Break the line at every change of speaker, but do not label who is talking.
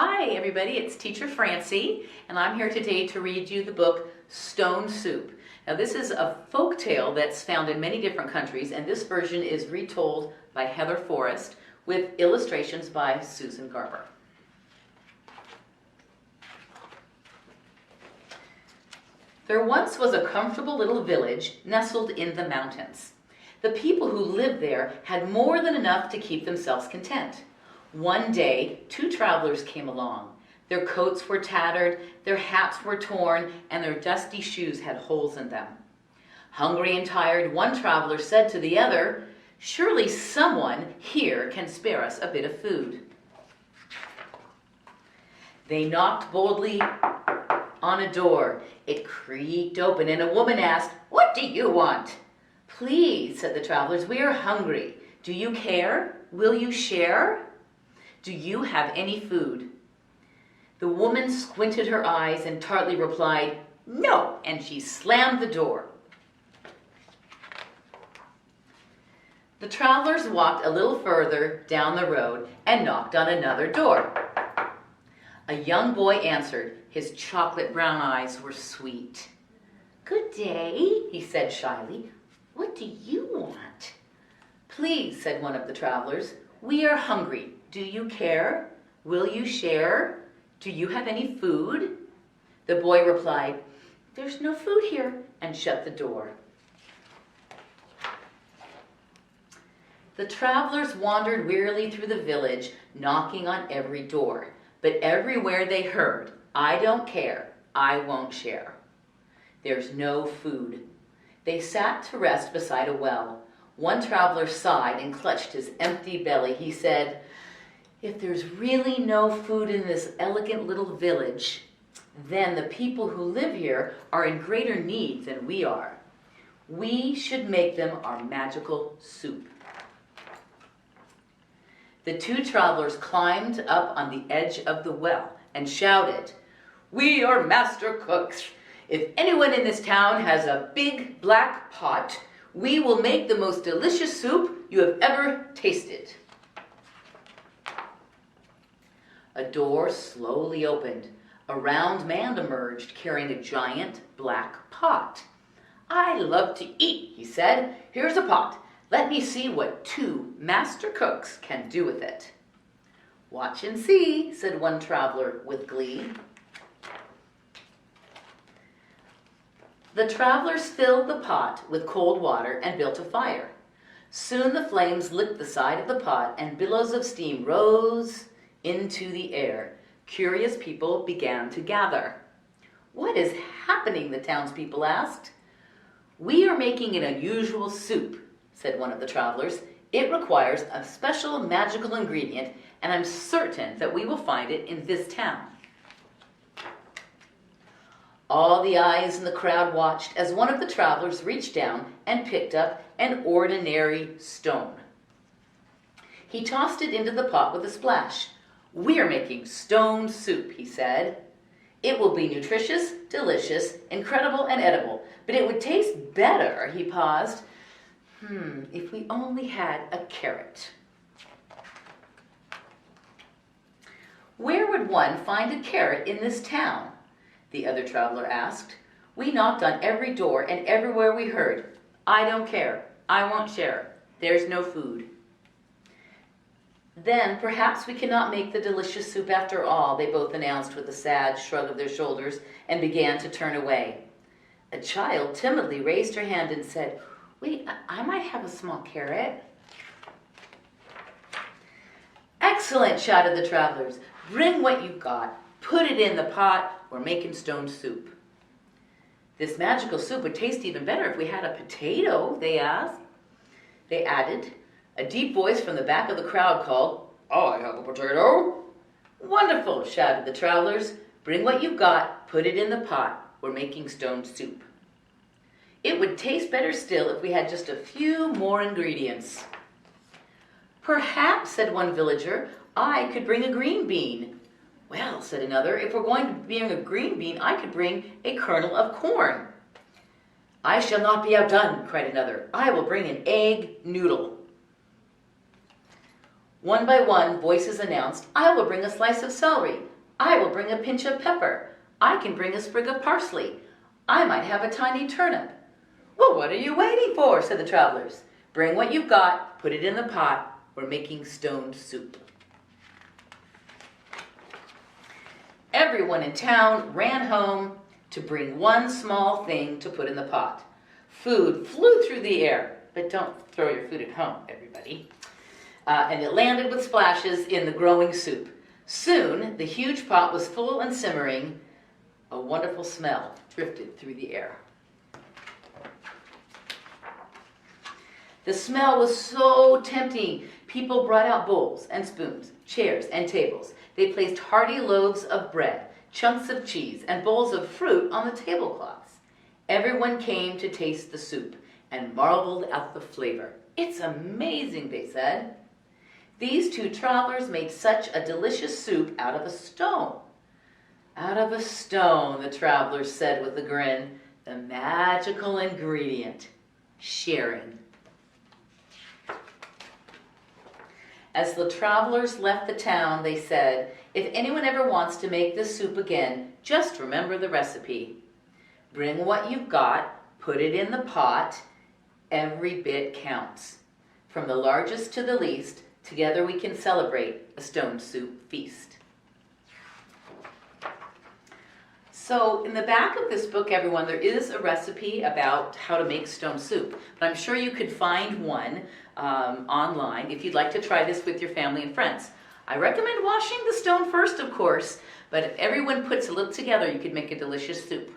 Hi everybody, it's Teacher Francy, and I'm here today to read you the book Stone Soup. Now this is a folk tale that's found in many different countries, and this version is retold by Heather Forrest with illustrations by Susan Garber. There once was a comfortable little village nestled in the mountains. The people who lived there had more than enough to keep themselves content. One day, two travelers came along. Their coats were tattered, their hats were torn, and their dusty shoes had holes in them. Hungry and tired, one traveler said to the other, "Surely someone here can spare us a bit of food." They knocked boldly on a door. It creaked open, and a woman asked, "What do you want?" "Please," said the travelers, "we are hungry. Do you care? Will you share? Do you have any food?" The woman squinted her eyes and tartly replied, "No," and she slammed the door. The travelers walked a little further down the road and knocked on another door. A young boy answered. His chocolate brown eyes were sweet. "Good day," he said shyly. "What do you want?" "Please," said one of the travelers, "we are hungry. Do you care? Will you share? Do you have any food?" The boy replied, "There's no food here," and shut the door. The travelers wandered wearily through the village, knocking on every door. But everywhere they heard, "I don't care, I won't share." There's no food. They sat to rest beside a well. One traveler sighed and clutched his empty belly. He said, "If there's really no food in this elegant little village, then the people who live here are in greater need than we are. We should make them our magical soup." The two travelers climbed up on the edge of the well and shouted, "We are master cooks. If anyone in this town has a big black pot, we will make the most delicious soup you have ever tasted." A door slowly opened. A round man emerged carrying a giant black pot. "I love to eat," he said. "Here's a pot. Let me see what two master cooks can do with it." "Watch and see," said one traveler with glee. The travelers filled the pot with cold water and built a fire. Soon the flames licked the side of the pot and billows of steam rose into the air. Curious people began to gather. "What is happening?" the townspeople asked. "We are making an unusual soup," said one of the travelers. "It requires a special magical ingredient, and I'm certain that we will find it in this town." All the eyes in the crowd watched as one of the travelers reached down and picked up an ordinary stone. He tossed it into the pot with a splash. "We're making stone soup," he said. "It will be nutritious, delicious, incredible, and edible, but it would taste better," he paused, "if we only had a carrot." "Where would one find a carrot in this town?" the other traveler asked. "We knocked on every door, and everywhere we heard, 'I don't care, I won't share, there's no food.'" "Then perhaps we cannot make the delicious soup after all," they both announced with a sad shrug of their shoulders, and began to turn away. A child timidly raised her hand and said, "Wait, I might have a small carrot." "Excellent," shouted the travelers. "Bring what you've got. Put it in the pot. We're making stone soup." "This magical soup would taste even better if we had a potato," they added. A deep voice from the back of the crowd called, "I have a potato." "Wonderful," shouted the travelers. "Bring what you've got. Put it in the pot. We're making stone soup." "It would taste better still if we had just a few more ingredients." "Perhaps," said one villager, "I could bring a green bean." "Well," said another, "if we're going to bring a green bean, I could bring a kernel of corn." "I shall not be outdone," cried another. "I will bring an egg noodle." One by one, voices announced, "I will bring a slice of celery. I will bring a pinch of pepper. I can bring a sprig of parsley. I might have a tiny turnip." "Well, what are you waiting for?" said the travelers. "Bring what you've got, put it in the pot. We're making stone soup." Everyone in town ran home to bring one small thing to put in the pot. Food flew through the air, but don't throw your food at home, everybody. And it landed with splashes in the growing soup. Soon, the huge pot was full and simmering. A wonderful smell drifted through the air. The smell was so tempting. People brought out bowls and spoons, chairs and tables. They placed hearty loaves of bread, chunks of cheese, and bowls of fruit on the tablecloths. Everyone came to taste the soup and marveled at the flavor. "It's amazing," they said. "These two travelers made such a delicious soup out of a stone." "Out of a stone," the travelers said with a grin. "The magical ingredient, sharing." As the travelers left the town, they said, "If anyone ever wants to make this soup again, just remember the recipe. Bring what you've got, put it in the pot. Every bit counts. From the largest to the least, together we can celebrate a stone soup feast." So in the back of this book, everyone, there is a recipe about how to make stone soup. But I'm sure you could find one online if you'd like to try this with your family and friends. I recommend washing the stone first, of course, but if everyone puts a little together, you could make a delicious soup.